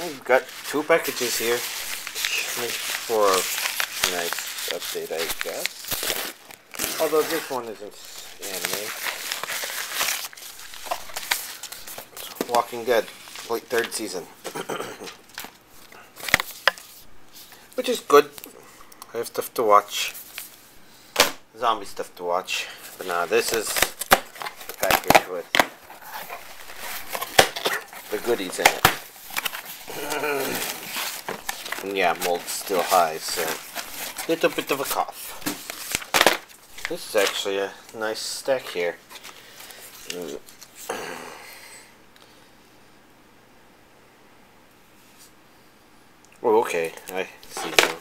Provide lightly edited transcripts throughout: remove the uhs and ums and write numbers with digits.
We've got 2 packages here. Make for a nice update, I guess. Although this one isn't anime. It's Walking Dead, late 3rd season. Which is good. I have stuff to watch. Zombie stuff to watch. But now this is the package with the goodies in it. And yeah, mold's still high, so little bit of a cough. This is actually a nice stack here. Oh, okay, I see now.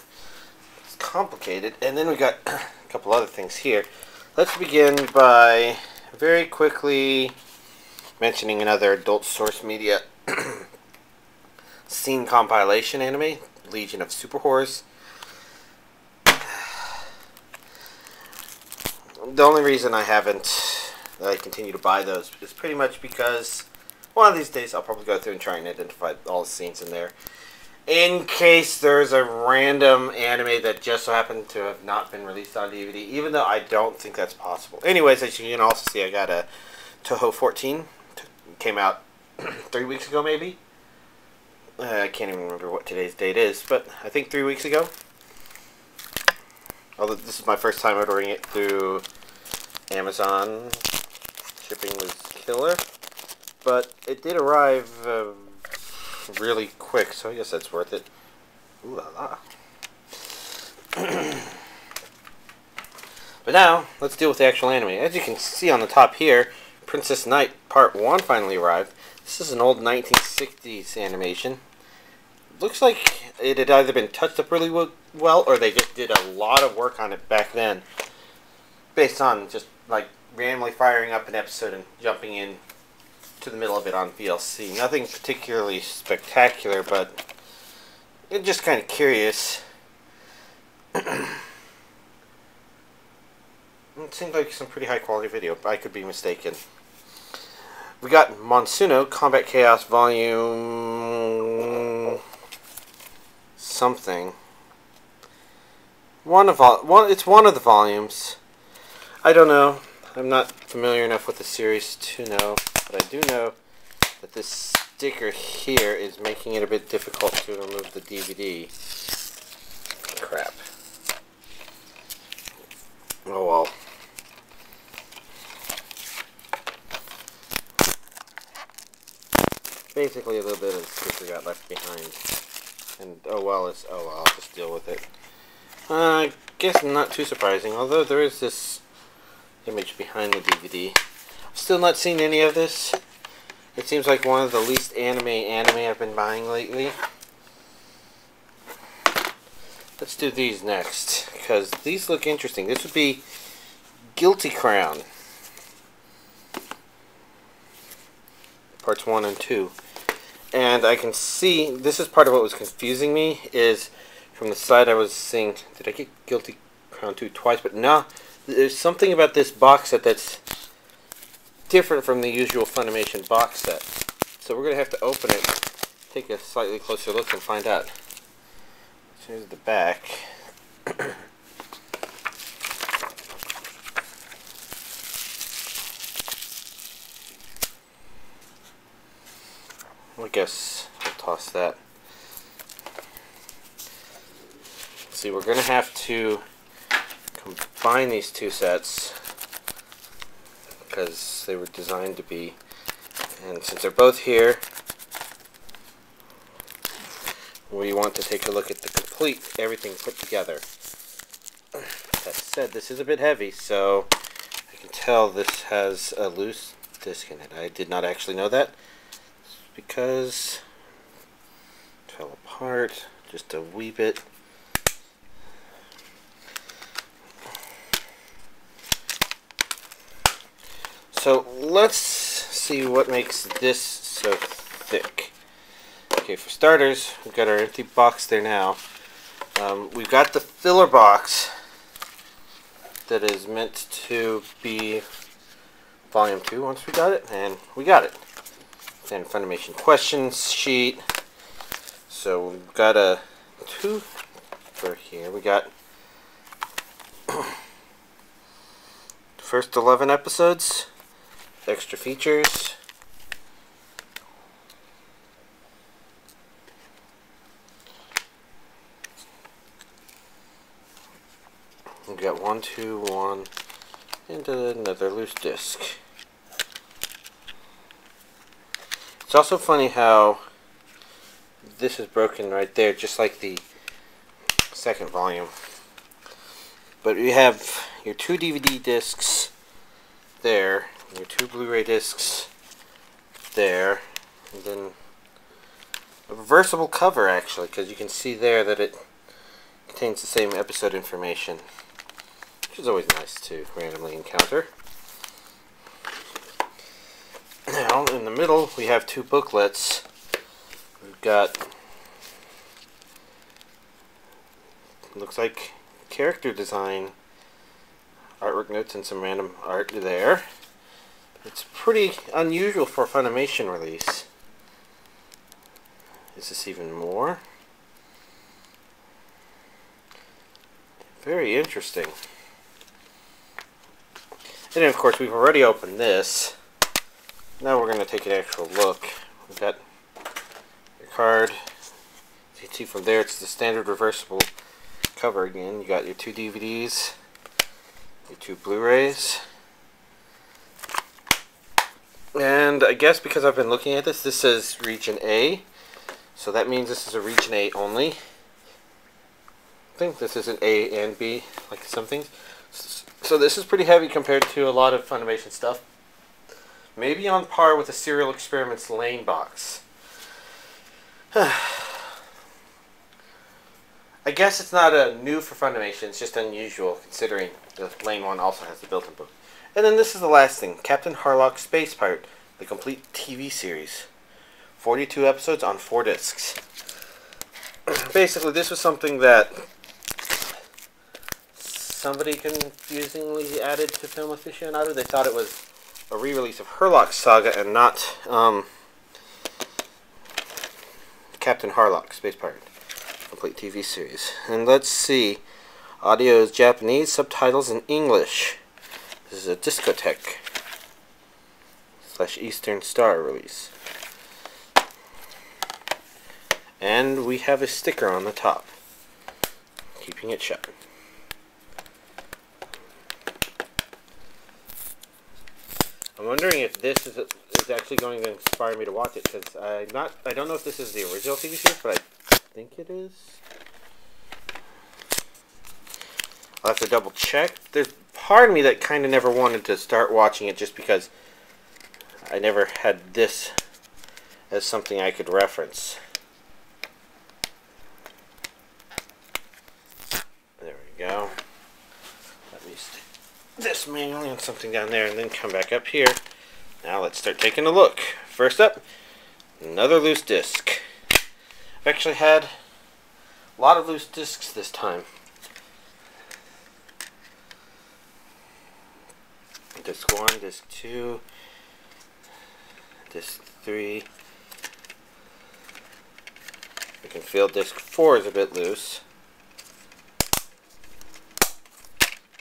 It's complicated, and then we got a couple other things here. Let's begin by very quickly mentioning another adult source media scene compilation anime, Legion of Super Whores. The only reason I continue to buy those is pretty much because one of these days I'll probably go through and try and identify all the scenes in there. In case there's a random anime that just so happened to have not been released on DVD, even though I don't think that's possible. Anyways, as you can also see, I got a Touhou 14. Came out 3 weeks ago, maybe? I can't even remember what today's date is, but I think 3 weeks ago. Although this is my first time ordering it through Amazon. Shipping was killer. But it did arrive really quick, so I guess that's worth it. Ooh la la. But now, let's deal with the actual anime. As you can see on the top here, Princess Knight Part 1 finally arrived. This is an old 1960s animation. Looks like it had either been touched up really well, or they just did a lot of work on it back then. Based on just, like, randomly firing up an episode and jumping in to the middle of it on VLC. Nothing particularly spectacular, but it's just kind of curious. It seems like some pretty high quality video, but I could be mistaken. We got Monsuno Combat Chaos Volume something. It's one of the volumes. I don't know. I'm not familiar enough with the series to know, but I do know that this sticker here is making it a bit difficult to remove the DVD. Crap. Oh well. Basically a little bit of the sticker got left behind. And oh well, I'll just deal with it. I guess not too surprising, although there is this image behind the DVD. I've still not seen any of this. It seems like one of the least anime I've been buying lately. Let's do these next, because these look interesting. This would be Guilty Crown. Parts 1 and 2. And I can see, this is part of what was confusing me, is from the side I was seeing, did I get Guilty Crown 2 twice? But no, there's something about this box set that's different from the usual Funimation box set. So we're going to have to open it, take a slightly closer look and find out. So here's the back. I guess I'll toss that. See, we're going to have to combine these two sets because they were designed to be, and since they're both here, we want to take a look at the complete, everything put together. That said, this is a bit heavy, so I can tell this has a loose disc in it. I did not actually know that, because it fell apart just a wee bit. So let's see what makes this so thick. Okay, for starters, we've got our empty box there now. We've got the filler box that is meant to be Volume 2 once we got it, and we got it. Then Funimation questions sheet. So we've got a two for here. We got first 11 episodes, extra features. We got 1, 2, 1, and another loose disc. It's also funny how this is broken right there, just like the second volume. But you have your 2 DVD discs there, your 2 Blu-ray discs there, and then a reversible cover actually, because you can see there that it contains the same episode information, which is always nice to randomly encounter. Now, in the middle, we have 2 booklets. We've got, looks like character design, artwork notes, and some random art there. It's pretty unusual for a Funimation release. Is this even more? Very interesting. And then, of course, we've already opened this. Now we're going to take an actual look. We've got your card. As you can see from there, it's the standard reversible cover again. You got your 2 DVDs, your 2 Blu-rays. And I guess because I've been looking at this, this says Region A. So that means this is a Region A only. I think this is an A and B, like some things. So this is pretty heavy compared to a lot of Funimation stuff. Maybe on par with the Serial Experiments Lane box. I guess it's not new for Funimation, it's just unusual considering the Lane one also has the built-in book. And then this is the last thing, Captain Harlock Space Pirate, the complete TV series. 42 episodes on 4 discs. Basically, this was something that somebody confusingly added to Film Aficionado. They thought it was a re-release of Harlock Saga and not Captain Harlock Space Pirate complete TV series. And let's see, audio is Japanese, subtitles in English. This is a Discotheque / Eastern Star release. And we have a sticker on the top, keeping it shut. I'm wondering if this is actually going to inspire me to watch it, because I don't know if this is the original TV series, but I think it is. I'll have to double check. There's part of me that kind of never wanted to start watching it just because I never had this as something I could reference. There we go. Let me stick this manually on something down there and then come back up here. Now let's start taking a look. First up, another loose disc. I've actually had a lot of loose discs this time. Disc 1, Disc 2, Disc 3. You can feel Disc 4 is a bit loose.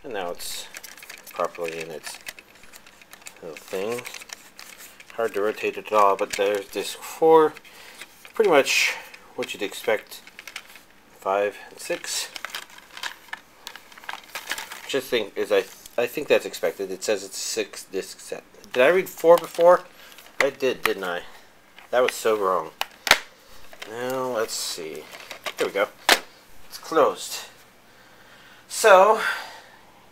And now it's properly in its little thing. Hard to rotate it at all, but there's Disc 4. Pretty much what you'd expect. 5 and 6. Which I think that's expected. It says it's a 6-disc set. Did I read 4 before? I did, didn't I? That was so wrong. Now, let's see. There we go. It's closed. So,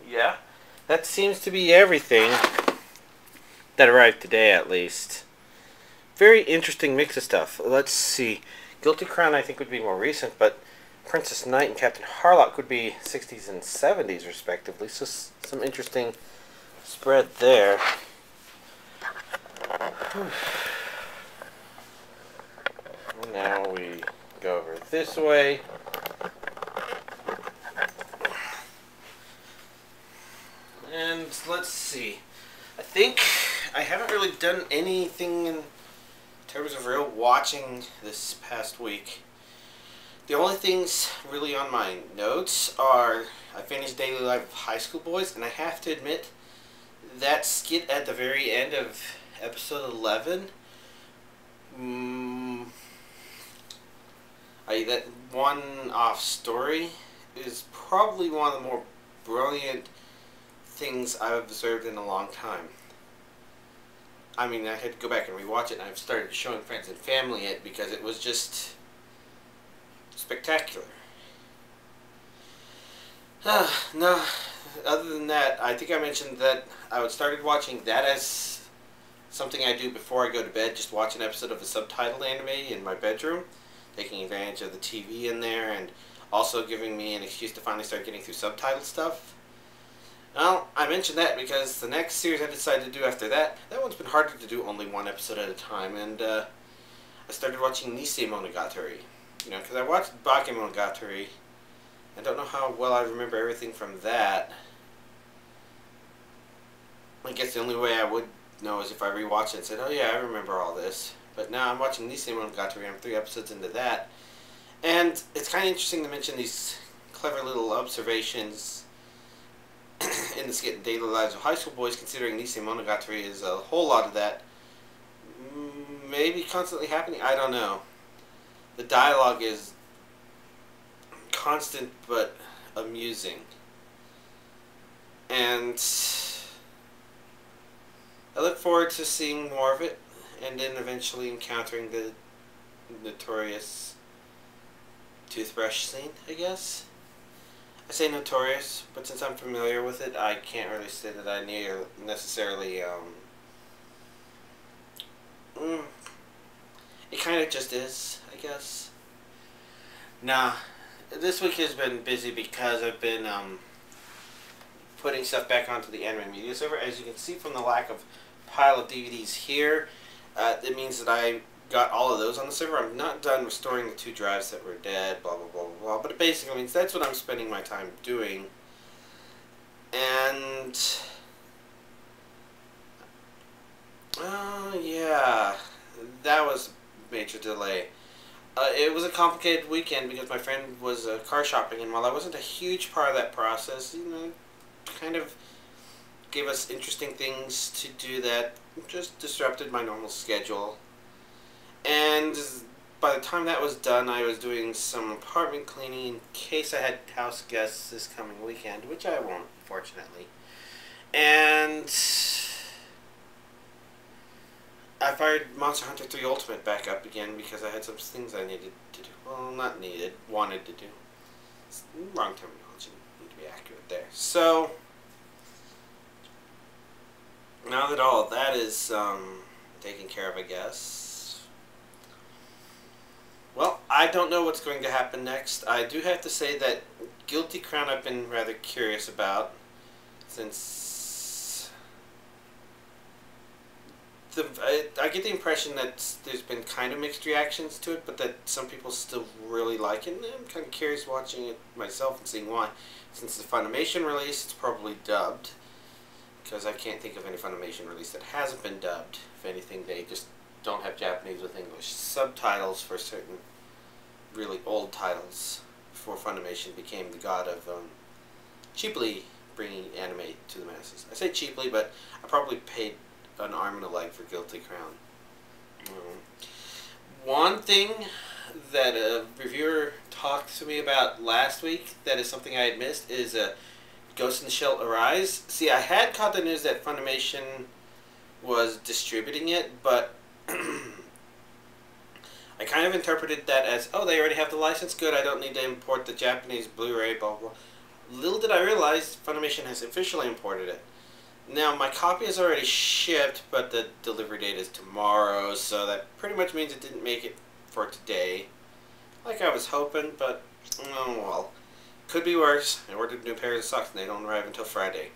yeah. That seems to be everything that arrived today, at least. Very interesting mix of stuff. Let's see. Guilty Crown, I think, would be more recent, but Princess Knight and Captain Harlock would be 60s and 70s, respectively. So, some interesting spread there. Now we go over this way. And let's see. I think I haven't really done anything in terms of real watching this past week. The only things really on my notes are I finished Daily Life of High School Boys, and I have to admit that skit at the very end of episode 11, that one-off story is probably one of the more brilliant things I've observed in a long time. I mean, I had to go back and rewatch it, and I've started showing friends and family it because it was just spectacular. No, other than that, I think I mentioned that I started watching that as something I do before I go to bed, just watch an episode of a subtitled anime in my bedroom, taking advantage of the TV in there, and also giving me an excuse to finally start getting through subtitled stuff. Well, I mentioned that because the next series I decided to do after that one's been harder to do, only one episode at a time, and I started watching Nisei Monogatari. You know, because I watched Bakemonogatari. I don't know how well I remember everything from that. I guess the only way I would know is if I rewatched it and said, oh yeah, I remember all this. But now I'm watching Nisei Monogatari, I'm 3 episodes into that. And it's kind of interesting to mention these clever little observations in the skit Daily Lives of High School Boys, considering Nisei Monogatari is a whole lot of that maybe constantly happening. I don't know. The dialogue is constant but amusing. And I look forward to seeing more of it, and then eventually encountering the notorious toothbrush scene, I guess. I say notorious, but since I'm familiar with it, I can't really say that I necessarily, it kind of just is, I guess. Nah, this week has been busy because I've been, putting stuff back onto the anime media server. As you can see from the lack of pile of DVDs here, it means that I got all of those on the server. I'm not done restoring the 2 drives that were dead, blah, blah, blah, blah, blah. But it basically means that's what I'm spending my time doing. And, yeah, that was a major delay. It was a complicated weekend because my friend was car shopping, and while I wasn't a huge part of that process, you know, kind of gave us interesting things to do that just disrupted my normal schedule. And by the time that was done, I was doing some apartment cleaning in case I had house guests this coming weekend, which I won't, fortunately. And I fired Monster Hunter 3 Ultimate back up again because I had some things I needed to do. Well, not needed, wanted to do. It's wrong terminology, need to be accurate there. So, now that all of that is taken care of, I guess, well, I don't know what's going to happen next. I do have to say that Guilty Crown I've been rather curious about, since I get the impression that there's been kind of mixed reactions to it, but that some people still really like it, and I'm kind of curious watching it myself and seeing why. Since the Funimation release, it's probably dubbed, because I can't think of any Funimation release that hasn't been dubbed. If anything, they just don't have Japanese with English subtitles for certain really old titles before Funimation became the god of cheaply bringing anime to the masses. I say cheaply, but I probably paid an arm and a leg for Guilty Crown. One thing that a reviewer talked to me about last week that is something I had missed is Ghost in the Shell Arise. See, I had caught the news that Funimation was distributing it, but I kind of interpreted that as, oh, they already have the license, good, I don't need to import the Japanese Blu-ray, blah, blah. Little did I realize Funimation has officially imported it. Now, my copy is already shipped, but the delivery date is tomorrow, so that pretty much means it didn't make it for today, like I was hoping, but, oh well. Could be worse. I ordered new pairs of socks and they don't arrive until Friday.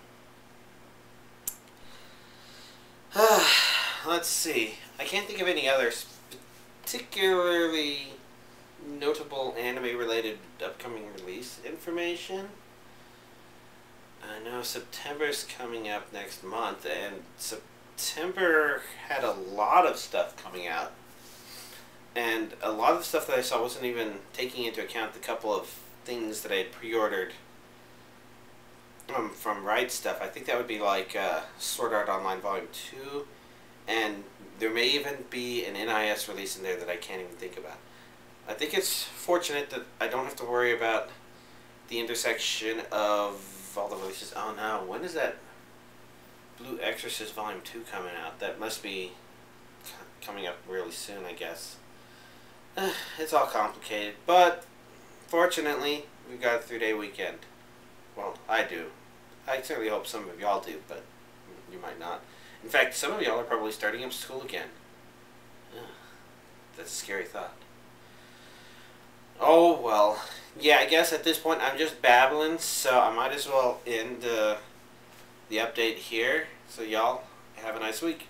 Let's see. I can't think of any other particularly notable anime-related upcoming release information. I know September's coming up next month, and September had a lot of stuff coming out. And a lot of the stuff that I saw wasn't even taking into account the couple of things that I had pre-ordered from Ride Stuff. I think that would be like Sword Art Online Volume 2, and there may even be an NIS release in there that I can't even think about. I think it's fortunate that I don't have to worry about the intersection of all the releases. Oh no, when is that Blue Exorcist Volume 2 coming out? That must be coming up really soon, I guess. It's all complicated, but fortunately, we've got a 3-day weekend. Well, I do. I certainly hope some of y'all do, but you might not. In fact, some of y'all are probably starting up school again. That's a scary thought. Oh, well. Yeah, I guess at this point I'm just babbling, so I might as well end the update here. So y'all, have a nice week.